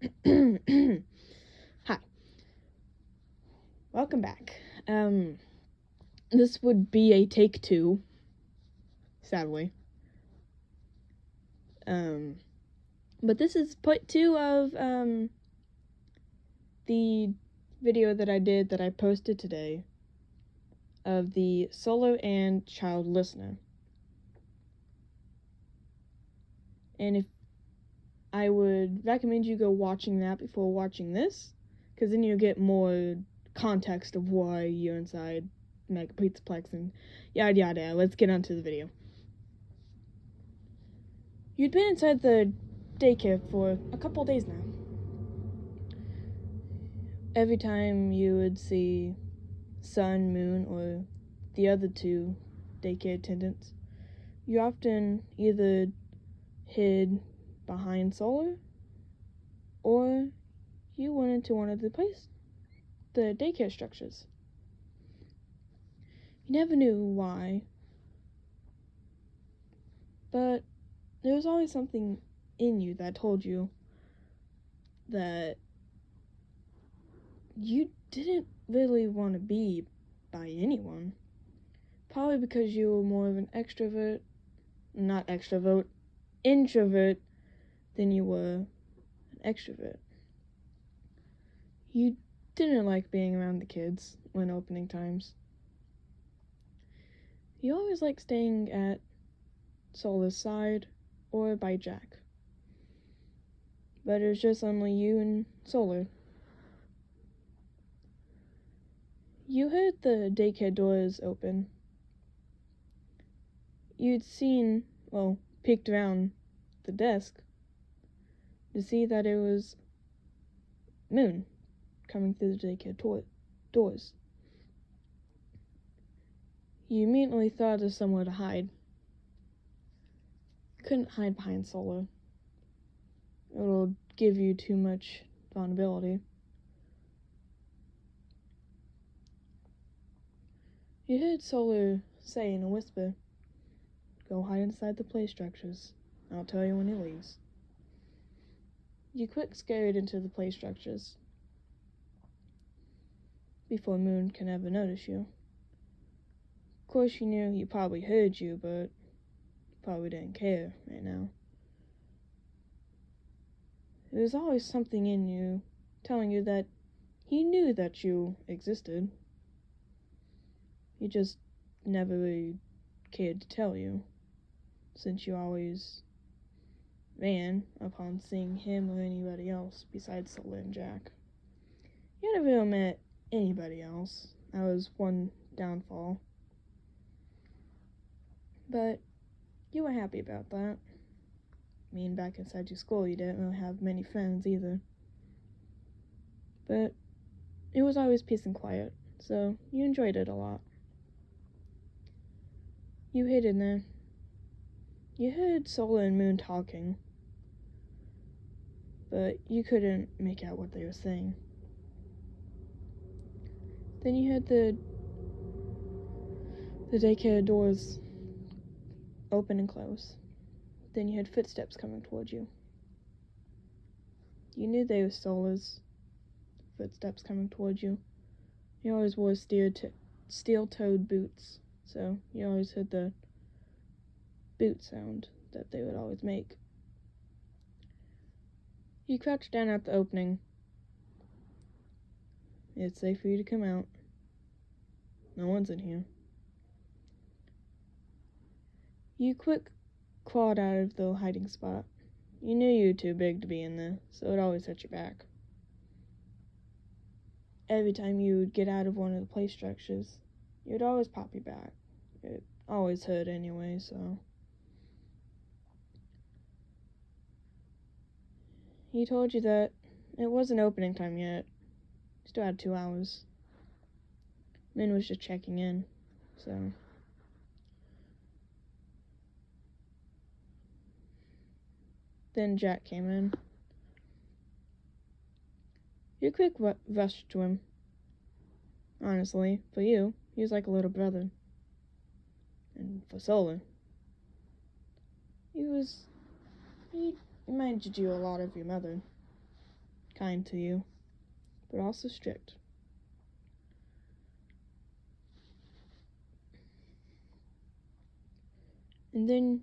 Hi. Welcome back. This would be a take 2, sadly. But this is part 2 of, the video that I posted today of the solo and child listener. And if I would recommend you go watching that before watching this, because then you'll get more context of why you're inside Mega Pizzaplex and yada yada. Let's get on to the video. You'd been inside the daycare for a couple days now. Every time you would see Sun, Moon, or the other 2 daycare attendants, you often either hid behind Solar, or you went into one of the daycare structures. You never knew why, but there was always something in you that told you that you didn't really want to be by anyone. Probably because you were more of an introvert than you were an extrovert. You didn't like being around the kids when opening times. You always liked staying at Solar's side or by Jack. But it was just only you and Solar. You heard the daycare doors open. You'd peeked around the desk to see that it was Moon coming through the daycare doors. You immediately thought of somewhere to hide. Couldn't hide behind Solar. It'll give you too much vulnerability. You heard Solar say in a whisper, "Go hide inside the play structures. I'll tell you when he leaves." You quick scurried into the play structures before Moon can ever notice you. Of course, she knew he probably heard you, but probably didn't care right now. There was always something in you telling you that he knew that you existed. He just never really cared to tell you, since you always ran upon seeing him or anybody else besides Solar and Jack. You never really met anybody else. That was one downfall. But you were happy about that. I mean, back inside your school, you didn't really have many friends either. But it was always peace and quiet, so you enjoyed it a lot. You hid in there. You heard Solar and Moon talking, but you couldn't make out what they were saying. Then you heard the daycare doors open and close. Then you heard footsteps coming towards you. You knew they were Solar's footsteps coming towards you. He always wore steel-toed boots, so you always heard the boot sound that they would always make. You crouched down at the opening. It's safe for you to come out. No one's in here. You quick crawled out of the hiding spot. You knew you were too big to be in there, so it always hurt your back. Every time you would get out of one of the play structures, it would always pop your back. It always hurt anyway, so. He told you that it wasn't opening time yet. Still had 2 hours. Min was just checking in, so. Then Jack came in. You quick rushed to him. Honestly, for you, he was like a little brother. And for Solar, he reminded you a lot of your mother. kind to you, but also strict. And then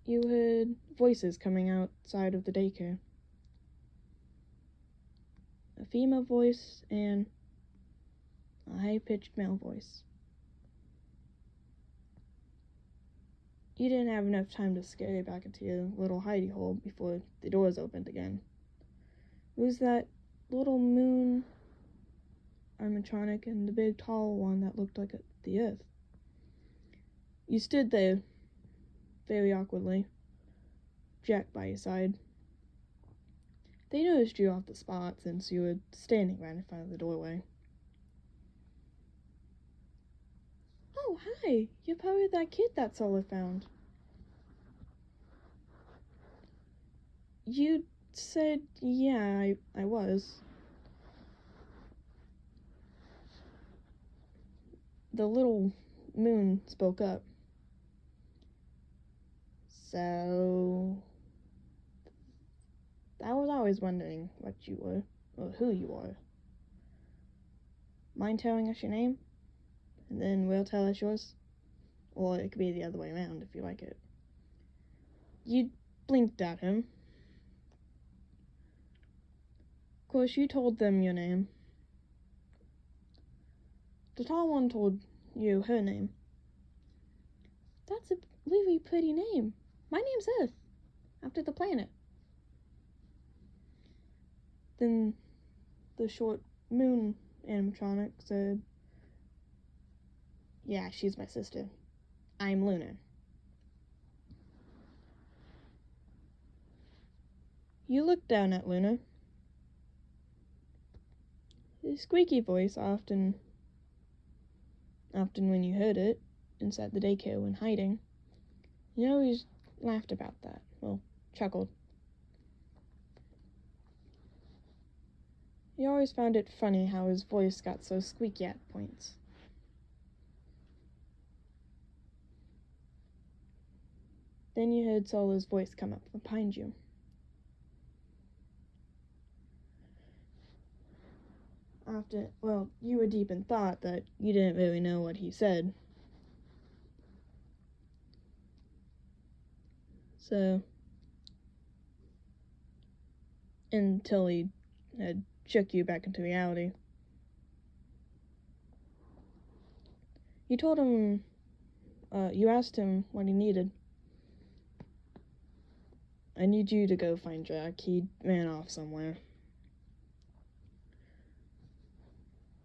you heard voices coming outside of the daycare. A female voice and a high-pitched male voice. You didn't have enough time to scurry back into your little hidey hole before the doors opened again. It was that little moon animatronic and the big tall one that looked like the Earth. You stood there, very awkwardly, Jack by your side. They noticed you off the spot since you were standing right in front of the doorway. Oh, hi! You're probably that kid that Solar found. You said, yeah, I was. The little moon spoke up. So, I was always wondering what you were, or who you were. Mind telling us your name? And then we'll tell us yours? Or it could be the other way around if you like it. You blinked at him. Of course, you told them your name. The tall one told you her name. That's a really pretty name. My name's Earth, after the planet. Then the short moon animatronic said, yeah, she's my sister. I'm Luna. You looked down at Luna. The squeaky voice often when you heard it inside the daycare when hiding, you always laughed about that. Well, chuckled. You always found it funny how his voice got so squeaky at points. Then you heard Solar's voice come up from behind you. You were deep in thought that you didn't really know what he said. So, until he had shook you back into reality. You told him, you asked him what he needed. I need you to go find Jack. He ran off somewhere.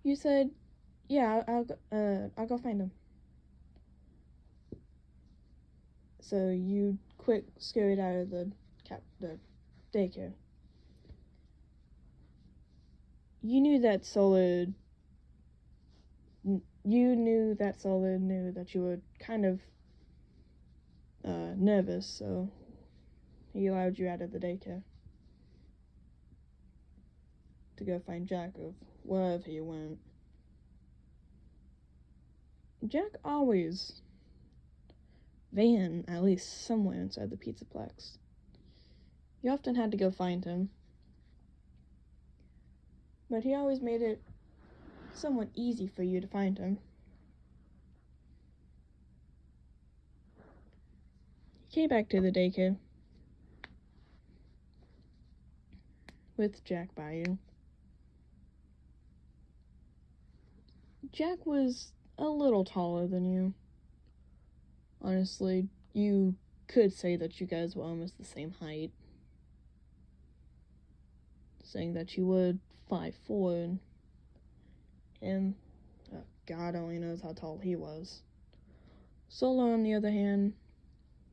You said, yeah, I'll go find him. So you quick scurried out of the daycare. You knew that Solar knew that you were kind of nervous, so he allowed you out of the daycare to go find Jack or wherever you went. Jack always ran at least somewhere inside the Pizzaplex. You often had to go find him, but he always made it somewhat easy for you to find him. He came back to the daycare with Jack by you. Jack was a little taller than you. Honestly, you could say that you guys were almost the same height. Saying that you were 5'4", and God only knows how tall he was. Solo, on the other hand,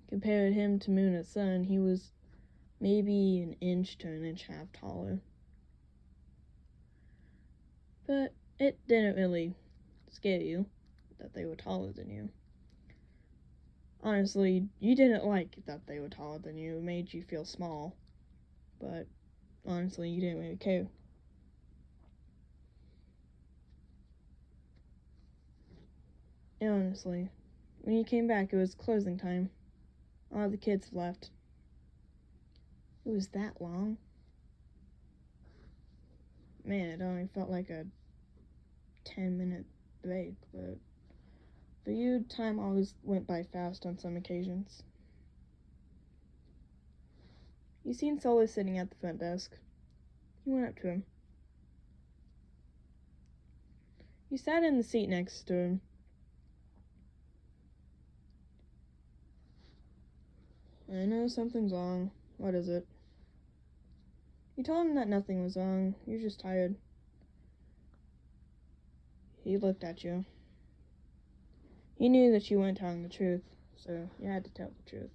compared him to Muna's son, he was maybe an inch to an inch and a half taller. But it didn't really scare you that they were taller than you. Honestly, you didn't like that they were taller than you. It made you feel small. But honestly, you didn't really care. And honestly, when you came back, it was closing time. All the kids left. It was that long. Man, it only felt like a 10-minute break, but for you, time always went by fast on some occasions. You seen Solo sitting at the front desk. You went up to him. You sat in the seat next to him. I know something's wrong. What is it? You told him that nothing was wrong. You're just tired. He looked at you. He knew that you weren't telling the truth, so you had to tell the truth.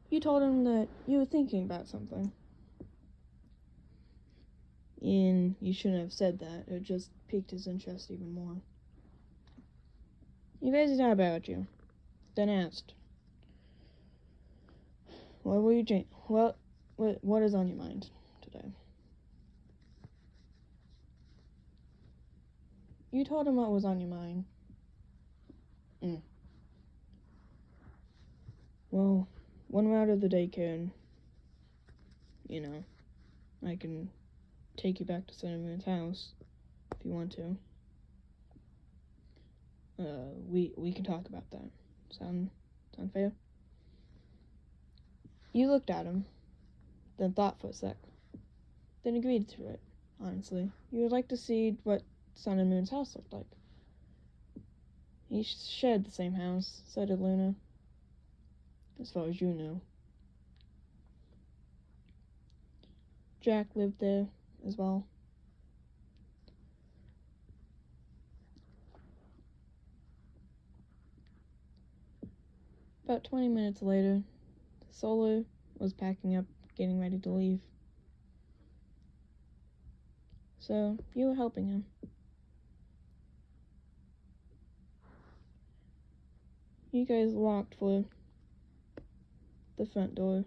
You told him that you were thinking about something. And you shouldn't have said that. It just piqued his interest even more. He raised an eyebrow at you, then asked, "What will you drink? What is on your mind today?" You told him what was on your mind. Well, when we're out of the daycare, and, I can take you back to Cinnamon's house if you want to. We can talk about that. Sound fair? You looked at him, then thought for a sec, then agreed to it. Honestly, you would like to see what Sun and Moon's house looked like. He shared the same house, so did Luna, as far as you knew. Jack lived there as well. About 20 minutes later, Solo was packing up, getting ready to leave. So, you were helping him. You guys walked for the front door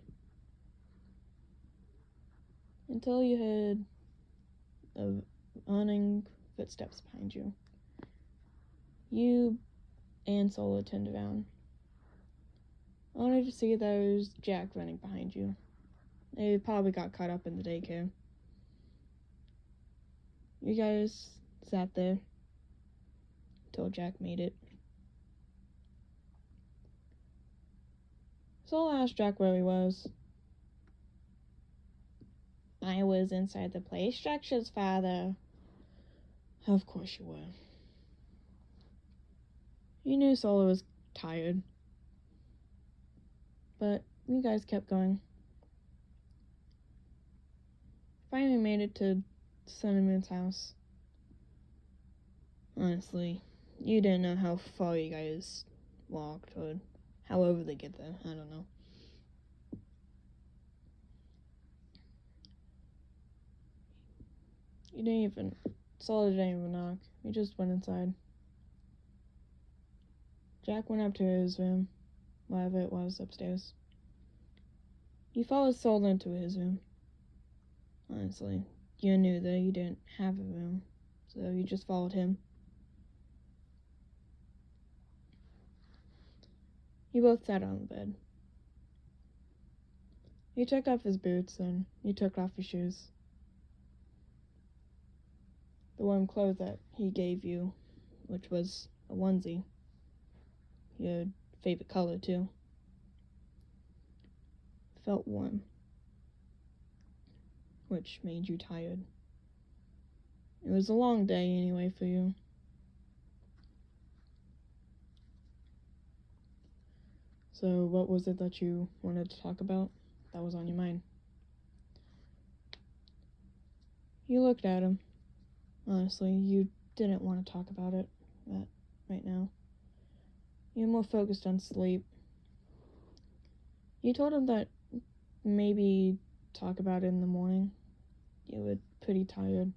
until you heard running footsteps behind you. You and Solo turned around, only to see those Jack running behind you. They probably got caught up in the daycare. You guys sat there until Jack made it. Solo asked Jack where he was. "I was inside the play structures, Father." Of course you were. You knew Solo was tired, but you guys kept going. Finally made it to Sun and Moon's house. Honestly, you didn't know how far you guys walked or however they get there. I don't know. Solo didn't even knock. You just went inside. Jack went up to his room, whatever it was upstairs. You followed Solo into his room. Honestly, you knew that you didn't have a room, so you just followed him. You both sat on the bed. He took off his boots and you took off your shoes. The warm clothes that he gave you, which was a onesie. Your favorite color, too. Felt warm, which made you tired. It was a long day anyway for you. So what was it that you wanted to talk about that was on your mind? You looked at him. Honestly, you didn't want to talk about it right now. You're more focused on sleep. You told him that maybe talk about it in the morning. You were pretty tired.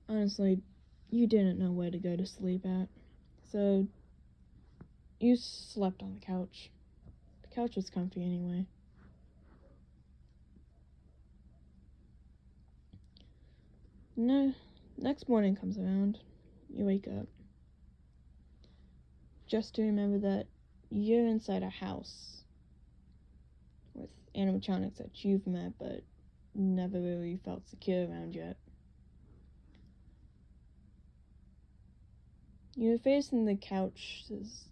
Honestly, you didn't know where to go to sleep at, so you slept on the couch. The couch was comfy anyway. No, next morning comes around. You wake up. just to remember that you're inside a house with animatronics that you've met but never really felt secure around yet. You're facing the couch's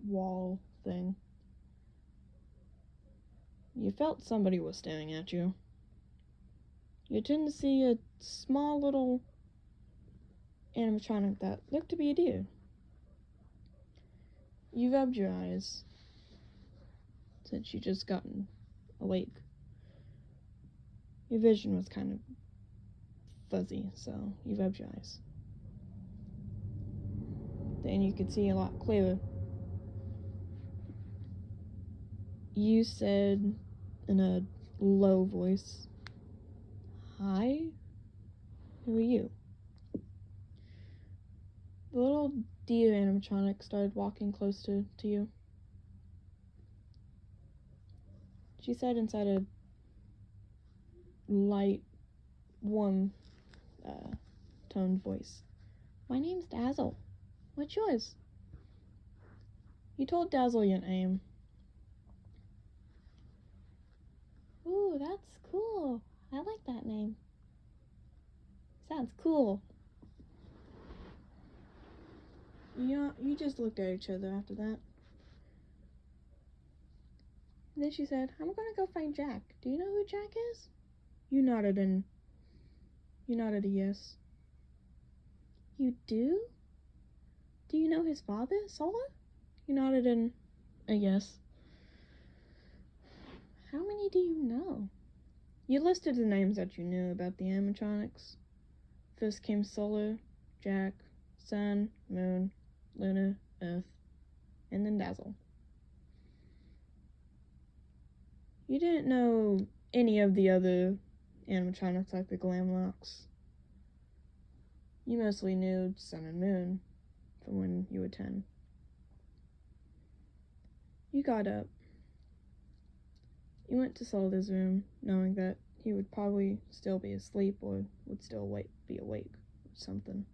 wall thing. You felt somebody was staring at you. You turned to see a small little animatronic that looked to be a deer. You rubbed your eyes, since you just gotten awake. Your vision was kind of fuzzy, so you rubbed your eyes. Then you could see a lot clearer. You said in a low voice, "Hi, who are you?" The little deer animatronic started walking close to you. She said inside a light, warm, toned voice, "My name's Dazzle. What's yours?" You told Dazzle your name. "Ooh, that's cool. I like that name. Sounds cool." You just looked at each other after that. And then she said, "I'm gonna go find Jack. Do you know who Jack is?" You nodded a yes. "You do? Do you know his father, Solar?" You nodded in a yes. "How many do you know?" You listed the names that you knew about the animatronics. First came Solar, Jack, Sun, Moon, Luna, Earth, and then Dazzle. You didn't know any of the other animatronics like the Glamlocks. You mostly knew Sun and Moon from when you were 10. You got up. You went to Solar's room, knowing that he would probably still be asleep or would still be awake or something.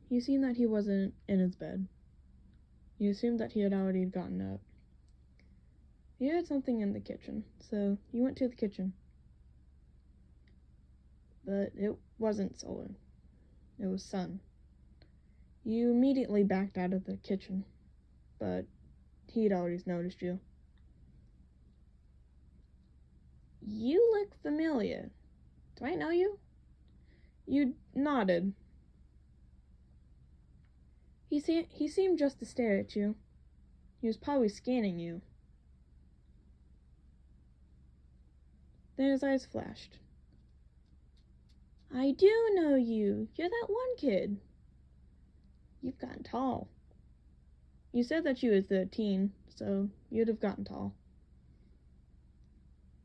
You seen that he wasn't in his bed. You assumed that he had already gotten up. You heard something in the kitchen, so you went to the kitchen. But it wasn't Solar. It was Sun. You immediately backed out of the kitchen, but he'd already noticed you. "You look familiar. Do I know you?" You nodded. He seemed just to stare at you. He was probably scanning you. Then his eyes flashed. "I do know you. You're that one kid. You've gotten tall." You said that you were 13, so you'd have gotten tall.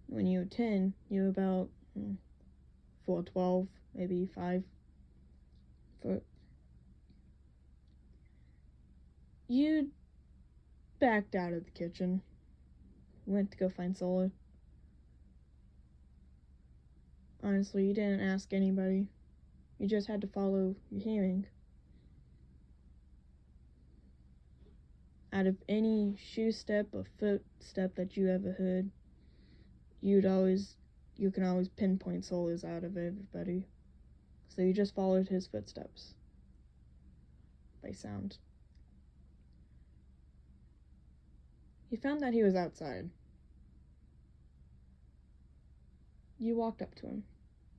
When you were 10, you were about 4'12", maybe 5 foot. You backed out of the kitchen, went to go find Solar. Honestly, you didn't ask anybody. You just had to follow your hearing. Out of any shoe step or footstep that you ever heard, you can always pinpoint Solar's out of everybody. So you just followed his footsteps by sound. You found that he was outside. You walked up to him.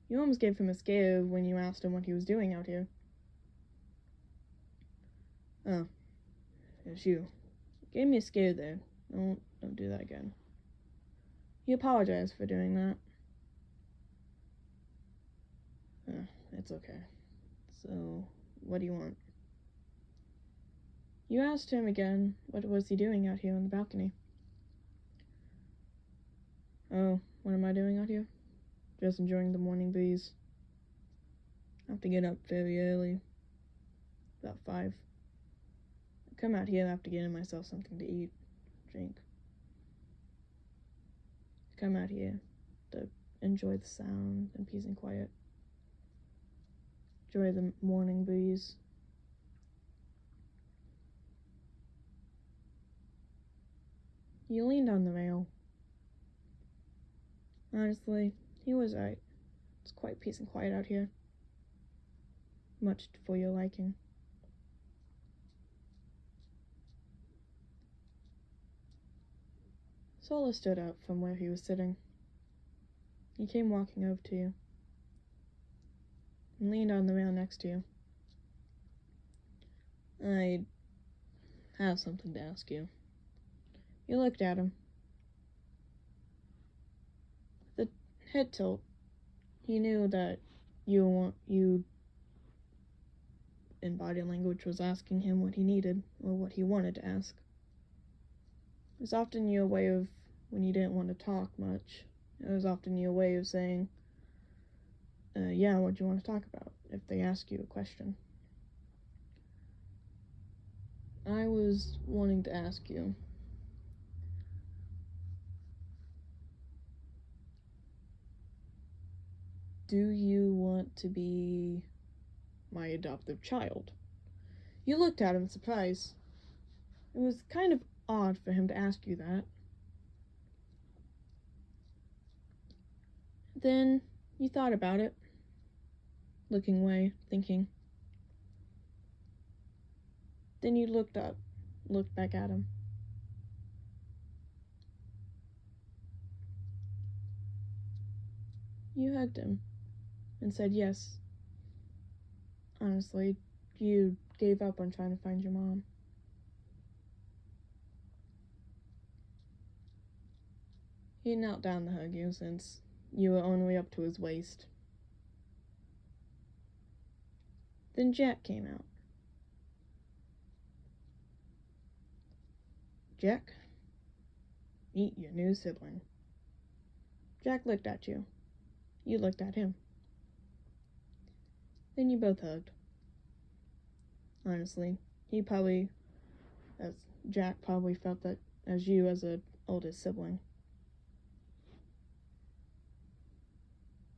You almost gave him a scare when you asked him what he was doing out here. "Oh, it's you. Gave me a scare there. Don't do that again." He apologized for doing that. It's okay. So, what do you want?" You asked him again what was he doing out here on the balcony. "Oh, what am I doing out here? Just enjoying the morning breeze. I have to get up very early. About 5. I come out here after getting myself something to eat, drink. I come out here to enjoy the sound and peace and quiet. enjoy the morning breeze. You leaned on the rail. Honestly, he was right. It's quite peace and quiet out here. Much for your liking. Sola stood up from where he was sitting. He came walking over to you and leaned on the rail next to you. I have something to ask you. You looked at him. The head tilt. He knew that you in body language was asking him what he needed or what he wanted to ask. It was often your way of, when you didn't want to talk much, it was often your way of saying, yeah, what do you want to talk about, if they ask you a question. I was wanting to ask you, do you want to be my adoptive child? You looked at him in surprise. It was kind of odd for him to ask you that. Then you thought about it, looking away, thinking. Then you looked up, looked back at him. You hugged him and said yes. Honestly, you gave up on trying to find your mom. He knelt down to hug you since you were only up to his waist. Then Jack came out. Jack, meet your new sibling. Jack looked at you. You looked at him. Then you both hugged. Honestly, Jack probably felt that as you as an oldest sibling.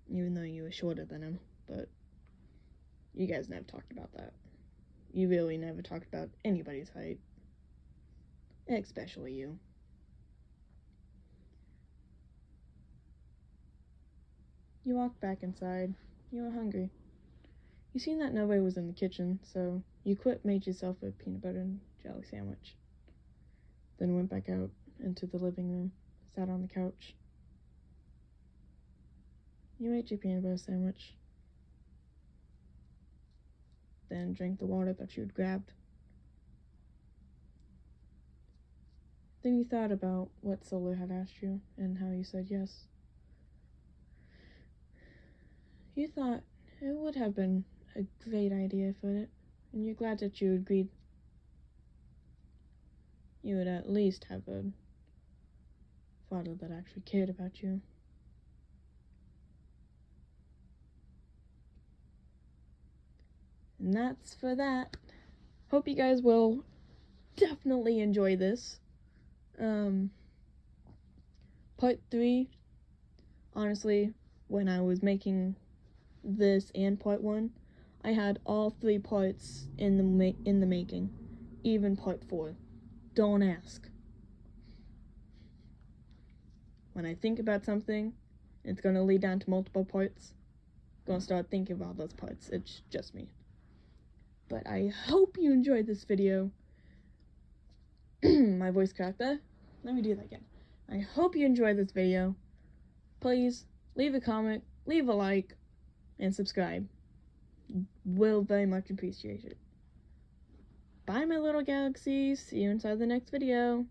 Even though you were shorter than him, but you guys never talked about that. You really never talked about anybody's height. Especially you. You walked back inside. You were hungry. You seen that nobody was in the kitchen, so you made yourself a peanut butter and jelly sandwich. Then went back out into the living room, sat on the couch. You ate your peanut butter sandwich. Then drank the water that you had grabbed. Then you thought about what Solar had asked you and how you said yes. You thought it would have been a great idea for it, and you're glad that you agreed. You would at least have a father that actually cared about you. And that's for that. Hope you guys will definitely enjoy this. Part 3, honestly, when I was making this and part 1, I had all 3 parts in the making, even part 4. Don't ask. When I think about something, it's gonna lead down to multiple parts. I'm gonna start thinking about those parts. It's just me. But I hope you enjoyed this video. My voice cracked there. Let me do that again. I hope you enjoyed this video. Please leave a comment, leave a like, and subscribe. Will very much appreciate it. Bye, my little galaxies. See you inside the next video.